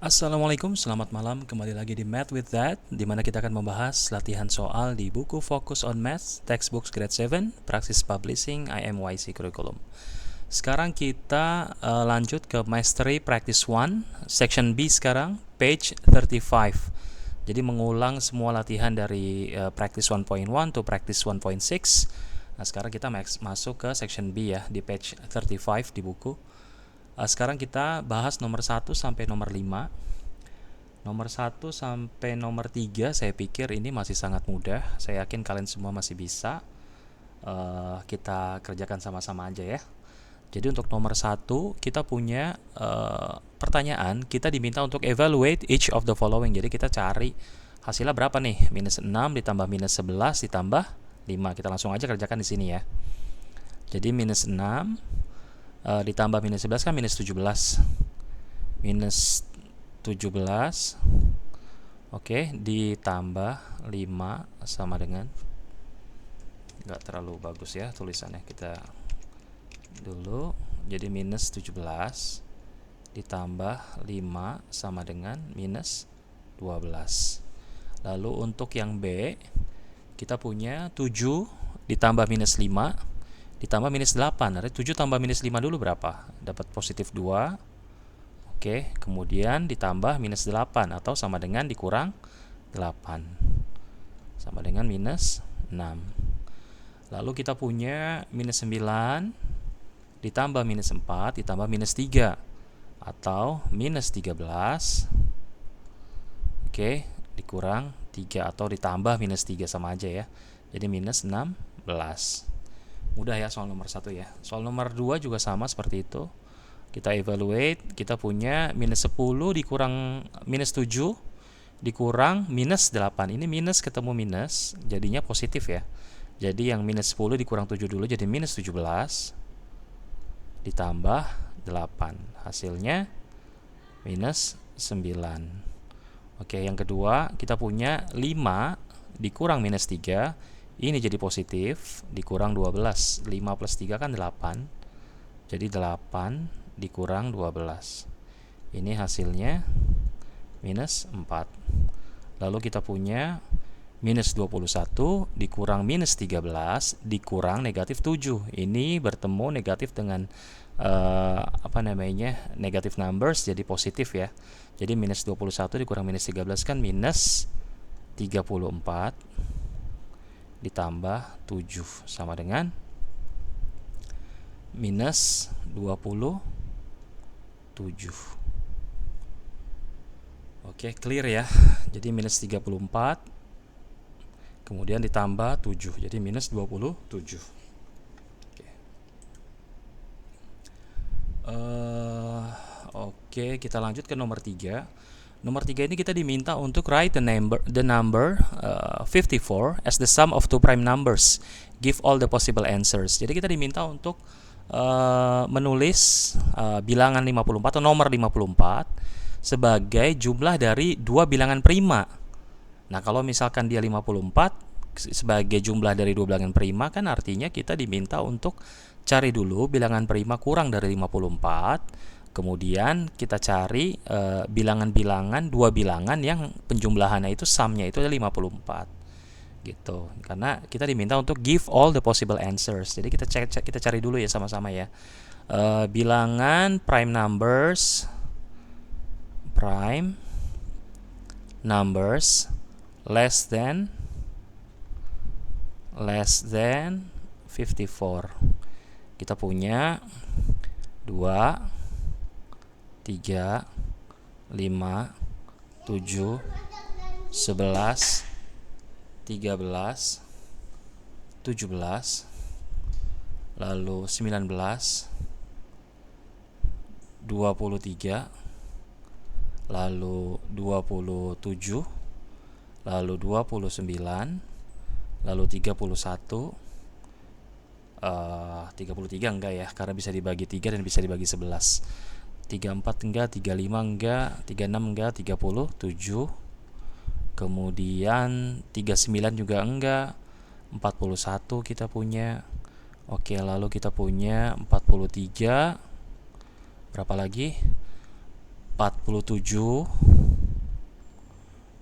Assalamualaikum, selamat malam. Kembali lagi di Math with That, di mana kita akan membahas latihan soal di buku Focus on Math, Textbooks Grade 7, Praxis Publishing, IMYC Curriculum. Sekarang kita lanjut ke Mastery Practice 1, Section B sekarang, page 35. Jadi mengulang semua latihan dari Practice 1.1 to Practice 1.6. Nah, sekarang kita masuk ke Section B ya, di page 35 di buku. Sekarang kita bahas nomor 1 sampai nomor 5. Nomor 1 sampai nomor 3 saya pikir ini masih sangat mudah. Saya yakin kalian semua masih bisa. Kita kerjakan sama-sama aja ya. Jadi untuk nomor 1 kita punya pertanyaan. Kita diminta untuk evaluate each of the following. Jadi kita cari hasilnya berapa nih? Minus 6 ditambah minus 11 ditambah 5. Kita langsung aja kerjakan di sini ya. Jadi minus 6 ditambah minus 11 kan minus 17. Minus 17. Oke, ditambah 5 sama dengan, nggak terlalu bagus ya tulisannya, kita dulu. Jadi minus 17 ditambah 5 sama dengan minus 12. Lalu untuk yang B, kita punya 7 ditambah minus 5 ditambah minus 8. Artinya 7 tambah minus 5 dulu berapa? Dapat positif 2. Oke, kemudian ditambah minus 8 atau sama dengan dikurang 8. Sama dengan minus 6. Lalu kita punya minus 9 ditambah minus 4 ditambah minus 3 atau minus 13. Oke, dikurang 3 atau ditambah minus 3 sama aja ya. Jadi minus 16. Mudah ya soal nomor 1 ya. Soal nomor 2 juga sama seperti itu. Kita evaluate, kita punya minus 10 dikurang minus 7 dikurang minus 8. Ini minus ketemu minus, jadinya positif ya. Jadi yang minus 10 dikurang 7 dulu jadi minus 17 ditambah 8. Hasilnya minus 9. Oke, yang kedua kita punya 5 dikurang minus 3. Ini jadi positif, dikurang 12. 5 plus 3 kan 8. Jadi 8 dikurang 12. Ini hasilnya minus 4. Lalu kita punya minus 21 dikurang minus 13 dikurang negatif 7. Ini bertemu negatif dengan negatif numbers jadi positif ya. Jadi minus 21 dikurang minus 13 kan minus 34 ditambah 7 sama dengan minus 27. Oke, clear ya. Jadi minus 34 kemudian ditambah 7. Jadi minus 27. Oke, kita lanjut ke nomor 3. Nomor 3 ini kita diminta untuk write the number 54 as the sum of two prime numbers. Give all the possible answers. Jadi kita diminta untuk menulis bilangan 54 atau nomor 54 sebagai jumlah dari dua bilangan prima. Nah, kalau misalkan dia 54 sebagai jumlah dari dua bilangan prima, kan artinya kita diminta untuk cari dulu bilangan prima kurang dari 54. Kemudian kita cari bilangan-bilangan, dua bilangan yang penjumlahannya itu sumnya itu ada 54 gitu. Karena kita diminta untuk give all the possible answers. Jadi kita cari dulu ya sama-sama ya. Bilangan prime numbers less than 54. Kita punya 2, 3, 5, 7, 11, 13, 17, lalu 19, 23, lalu 27, lalu 29, lalu 31, 33 enggak ya, karena bisa dibagi 3 dan bisa dibagi 11. 34 enggak, 35 enggak, 36 enggak, 37. Kemudian 39 juga enggak, 41 kita punya. Oke, lalu kita punya 43. Berapa lagi? 47,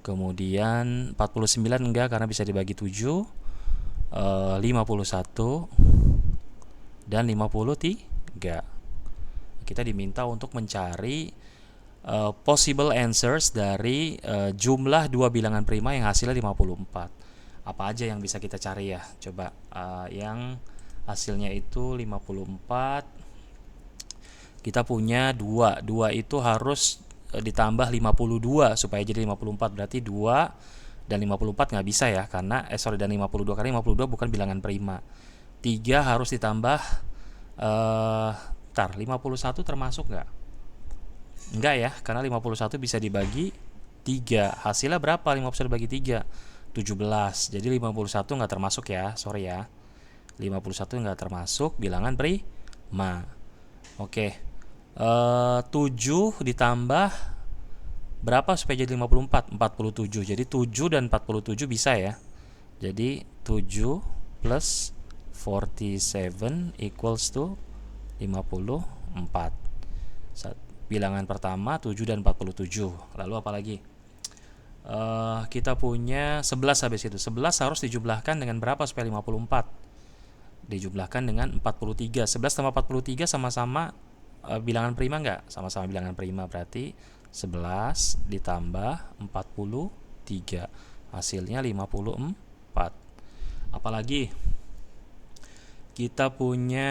kemudian 49 enggak karena bisa dibagi 7, 51 dan 53. Kita diminta untuk mencari possible answers dari jumlah dua bilangan prima yang hasilnya 54. Apa aja yang bisa kita cari ya? Coba yang hasilnya itu 54. Kita punya 2. 2 itu harus ditambah 52 supaya jadi 54. Berarti 2 dan 54 nggak bisa ya karena dan 52 karena 52 bukan bilangan prima. 3 harus ditambah 51 termasuk nggak? Enggak ya, karena 51 bisa dibagi 3. Hasilnya berapa? 51 dibagi 3, 17. Jadi 51 nggak termasuk ya, sorry ya. 51 nggak termasuk bilangan prima. Oke. 7 ditambah berapa supaya jadi 54? 47. Jadi 7 dan 47 bisa ya. Jadi 7 plus 47 equals to 54. Bilangan pertama 7 dan 47. Lalu apa lagi? Kita punya 11 habis itu. 11 harus dijumlahkan dengan berapa supaya 54? Dijumlahkan dengan 43. 11 tambah 43 sama-sama bilangan prima enggak? Sama-sama bilangan prima, berarti 11 ditambah 43. Hasilnya 54. Apalagi? Kita punya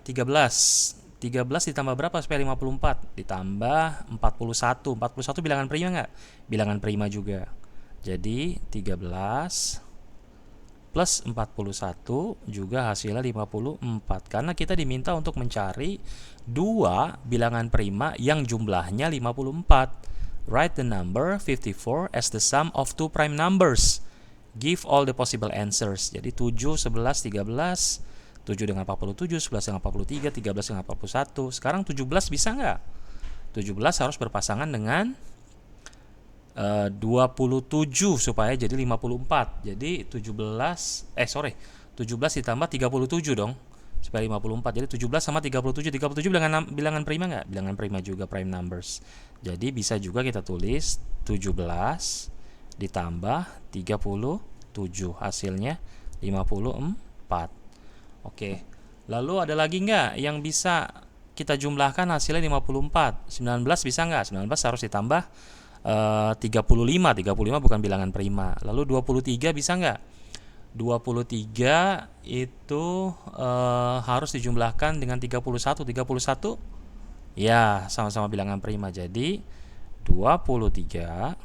13. 13 ditambah berapa supaya 54? Ditambah 41. 41 bilangan prima enggak? Bilangan prima juga. Jadi 13 plus 41 juga hasilnya 54. Karena kita diminta untuk mencari dua bilangan prima yang jumlahnya 54. Write the number 54 as the sum of two prime numbers. Give all the possible answers. Jadi 7, 11, 13, 7 dengan 47, 11 dengan 43, 13 dengan 41. Sekarang 17 bisa nggak? 17 harus berpasangan dengan 27 supaya jadi 54. Jadi 17 ditambah 37 dong supaya 54. Jadi 17 sama 37. 37 bilangan prima nggak? Bilangan prima juga, prime numbers. Jadi bisa juga kita tulis 17 ditambah 37, hasilnya 54. Oke. Lalu ada lagi nggak yang bisa kita jumlahkan hasilnya 54? 19 bisa nggak? 19 harus ditambah 35. 35 bukan bilangan prima. Lalu 23 bisa nggak? 23 itu harus dijumlahkan dengan 31. 31 ya sama-sama bilangan prima. Jadi 23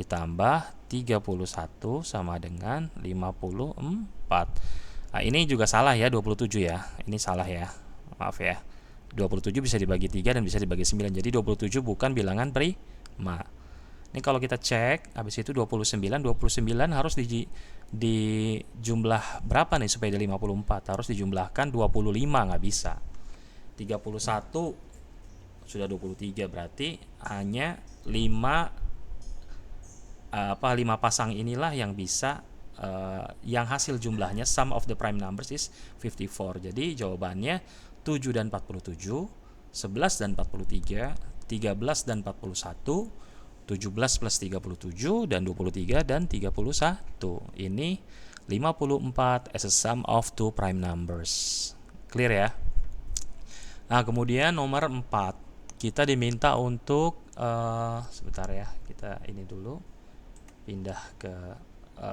ditambah 31 sama dengan 54. Nah, ini juga salah ya, 27 ya. Ini salah ya. Maaf ya. 27 bisa dibagi 3 dan bisa dibagi 9. Jadi 27 bukan bilangan prima. Ini kalau kita cek, habis itu 29 harus dijumlah berapa nih supaya jadi 54? Harus dijumlahkan 25, nggak bisa. 31 sudah 23, berarti hanya 5 pasang inilah yang bisa yang hasil jumlahnya sum of the prime numbers is 54. Jadi jawabannya 7 dan 47, 11 dan 43, 13 dan 41, 17 plus 37 dan 23 dan 31. Ini 54 as a sum of two prime numbers. Clear ya? Nah, kemudian nomor 4. Kita diminta untuk sebentar ya, kita ini dulu pindah ke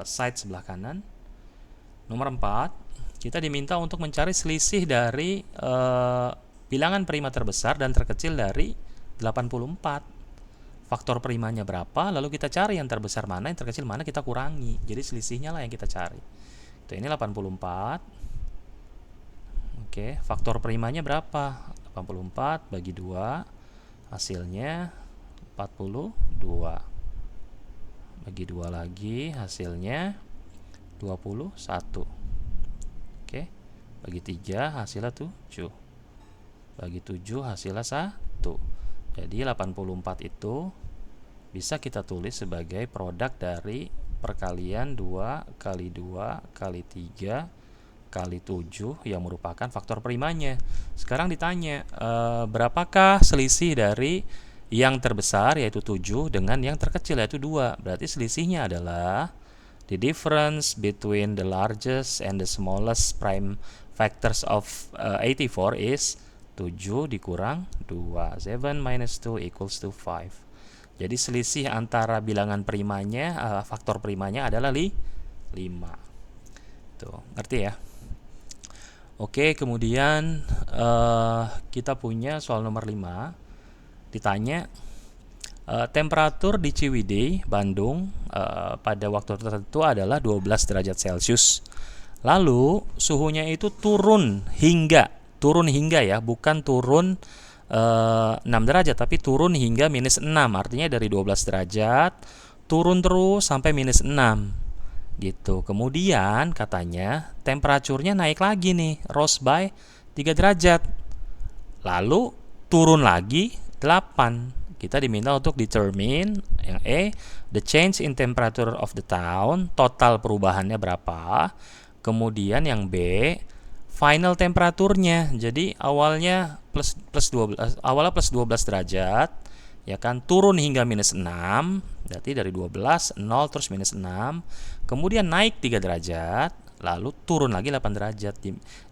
side sebelah kanan. Nomor 4, kita diminta untuk mencari selisih dari bilangan prima terbesar dan terkecil dari 84. Faktor primanya berapa, lalu kita cari yang terbesar mana, yang terkecil mana, kita kurangi. Jadi selisihnya lah yang kita cari. Itu ini 84. Oke, faktor primanya berapa? 84 bagi 2, hasilnya 42. Bagi 2 lagi, hasilnya 21. Oke, bagi 3 hasilnya 7. Bagi 7 hasilnya 1. Jadi 84 itu bisa kita tulis sebagai produk dari perkalian 2 kali 2 kali 3 kali 7 yang merupakan faktor primanya. Sekarang ditanya, berapakah selisih dari yang terbesar yaitu 7 dengan yang terkecil yaitu 2. Berarti selisihnya adalah the difference between the largest and the smallest prime factors of 84 is 7 dikurang 2. 7 minus 2 equals to 5. Jadi selisih antara bilangan primanya, faktor primanya adalah 5. Tuh, ngerti ya? Oke, kemudian kita punya soal nomor 5. Ditanya temperatur di Ciwidey, Bandung pada waktu tertentu adalah 12 derajat Celcius. Lalu suhunya itu turun hingga ya, bukan turun 6 derajat tapi turun hingga minus 6. Artinya dari 12 derajat turun terus sampai minus 6 gitu. Kemudian katanya temperaturnya naik lagi nih, rose by 3 derajat. Lalu turun lagi 8. Kita diminta untuk determine yang E, the change in temperature of the town, total perubahannya berapa. Kemudian yang B, final temperaturnya. Jadi awalnya plus 12 derajat, ya kan, turun hingga minus 6. Berarti dari 12 0 terus minus 6. Kemudian naik 3 derajat, lalu turun lagi 8 derajat.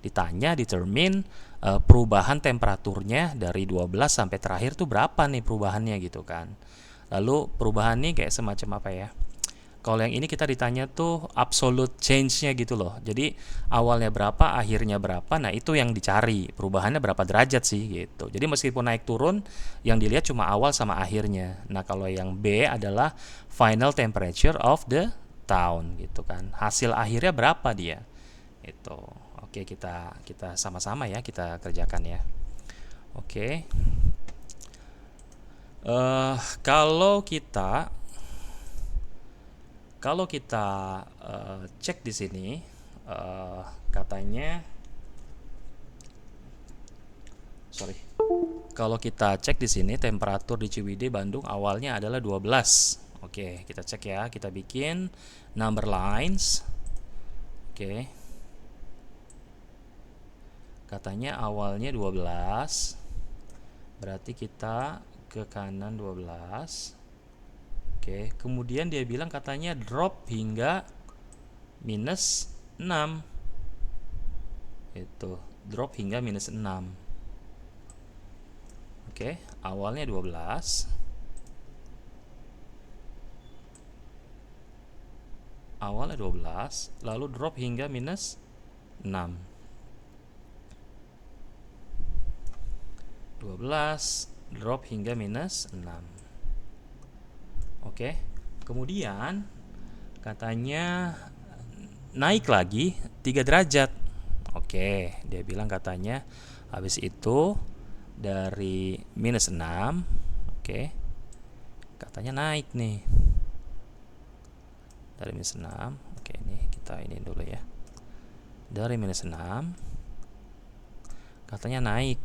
Ditanya determine perubahan temperaturnya dari 12 sampai terakhir tuh berapa nih perubahannya gitu kan. Lalu perubahan nih kayak semacam apa ya? Kalau yang ini kita ditanya tuh absolute change-nya gitu loh. Jadi awalnya berapa, akhirnya berapa. Nah, itu yang dicari. Perubahannya berapa derajat sih gitu. Jadi meskipun naik turun, yang dilihat cuma awal sama akhirnya. Nah, kalau yang B adalah final temperature of the town gitu kan. Hasil akhirnya berapa dia? Itu. Oke, kita sama-sama ya, kita kerjakan ya. Oke. Kalau kita cek di sini, katanya, kalau kita cek di sini temperatur di Ciwidey Bandung awalnya adalah 12. Oke, kita cek ya, kita bikin number lines. Oke. Katanya awalnya 12. Berarti kita ke kanan 12. Oke, kemudian dia bilang katanya drop hingga minus 6. Itu, drop hingga minus 6. Oke, awalnya 12. Awalnya 12, lalu drop hingga minus 6. 12 drop hingga minus 6. Oke, kemudian katanya naik lagi 3 derajat. Oke, dia bilang katanya habis itu dari minus 6. Oke, katanya naik nih dari minus 6. Oke, ini kita ini dulu ya. Dari minus 6 katanya naik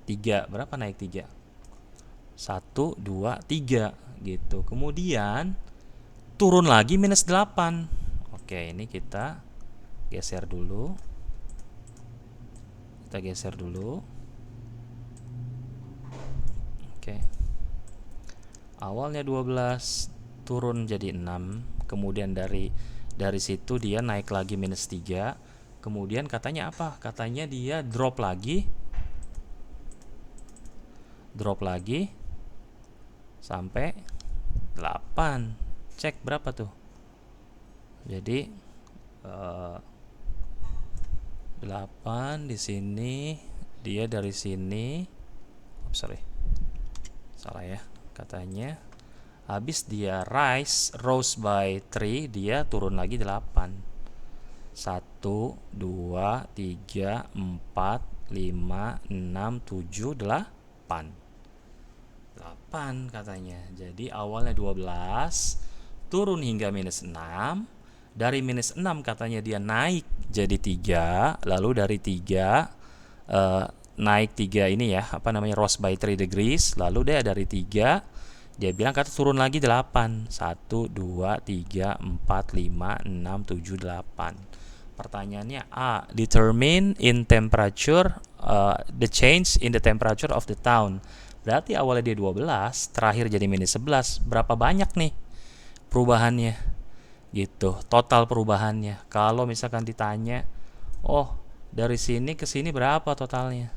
3. Berapa naik 3? 1, 2, 3 gitu. Kemudian turun lagi minus 8. Oke, ini kita geser dulu. Oke. Awalnya 12, turun jadi 6. Kemudian dari situ dia naik lagi minus 3. Kemudian katanya apa? Katanya dia drop lagi sampai 8. Cek berapa tuh? Jadi 8 di sini, dia dari sini. Salah ya. Katanya habis dia rose by 3, dia turun lagi 8. 1 2 3 4 5 6 7 8 katanya. Jadi awalnya 12, turun hingga minus 6. Dari minus 6 katanya dia naik jadi 3. Lalu dari 3 naik 3 ini ya, rose by 3 degrees. Lalu dia dari 3, dia bilang kata turun lagi 8. 1 2 3 4 5 6 7 8. Pertanyaannya A, determine in temperature the change in the temperature of the town. Berarti awalnya dia 12, terakhir jadi minus 11. Berapa banyak nih perubahannya? Gitu, total perubahannya. Kalau misalkan ditanya, oh, dari sini ke sini berapa totalnya?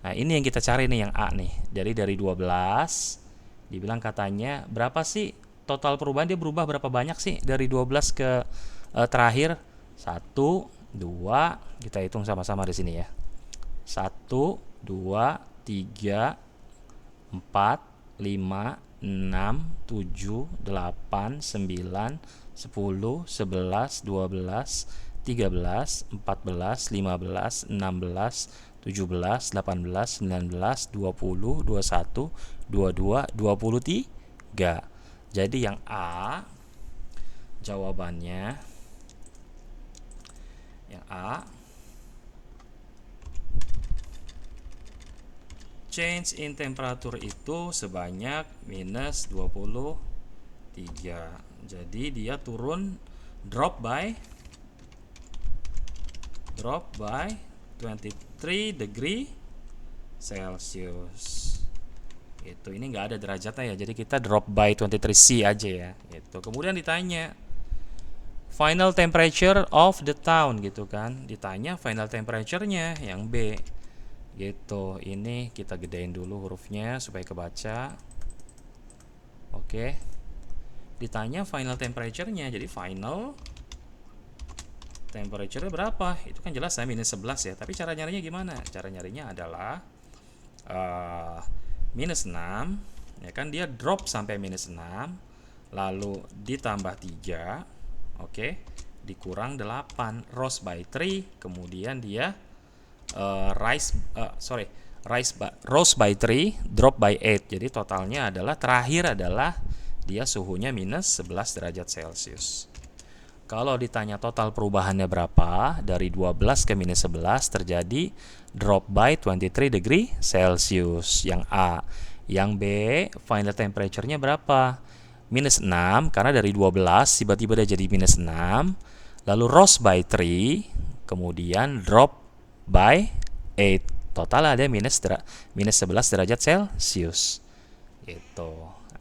Nah, ini yang kita cari nih, yang A nih. Jadi dari 12, dibilang katanya berapa sih total perubahan, dia berubah berapa banyak sih dari 12 ke terakhir? 1, 2, kita hitung sama-sama di sini ya. 1, 2, 3, 4, 5, 6, 7, 8, 9, 10, 11, 12, 13, 14, 15, 16, 17, 18, 19, 20, 21, 22, 23. Jadi yang A jawabannya, yang A, change in temperature itu sebanyak minus 23. Jadi dia turun, drop by 23 degree Celsius. Itu ini nggak ada derajatnya ya, jadi kita drop by 23 C aja ya. Gitu. Kemudian ditanya final temperature of the town gitu kan. Ditanya final temperature-nya yang B. Gitu. Ini kita gedein dulu hurufnya supaya kebaca. Oke. Ditanya final temperature-nya. Jadi final temperature-nya berapa? Itu kan jelas ya minus 11 ya. Tapi cara nyarinya gimana? Cara nyarinya adalah minus 6, ya kan, dia drop sampai minus 6, lalu ditambah 3, oke, dikurang 8, rose by 3, kemudian dia rose by 3, drop by 8. Jadi totalnya adalah, terakhir adalah dia suhunya minus 11 derajat Celcius. Kalau ditanya total perubahannya berapa, dari 12 ke minus 11 terjadi drop by 23 degree Celsius, yang A. Yang B, final temperature-nya berapa? Minus 6, karena dari 12 tiba-tiba dia jadi minus 6. Lalu rose by 3, kemudian drop by 8. Total ada minus 11 derajat Celsius. Gitu.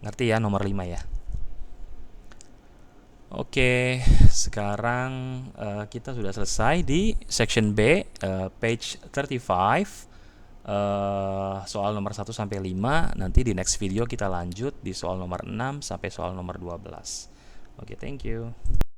Ngerti ya nomor 5 ya? Oke, sekarang kita sudah selesai di section B, page 35, soal nomor 1 sampai 5. Nanti di next video kita lanjut di soal nomor 6 sampai soal nomor 12. Oke, thank you.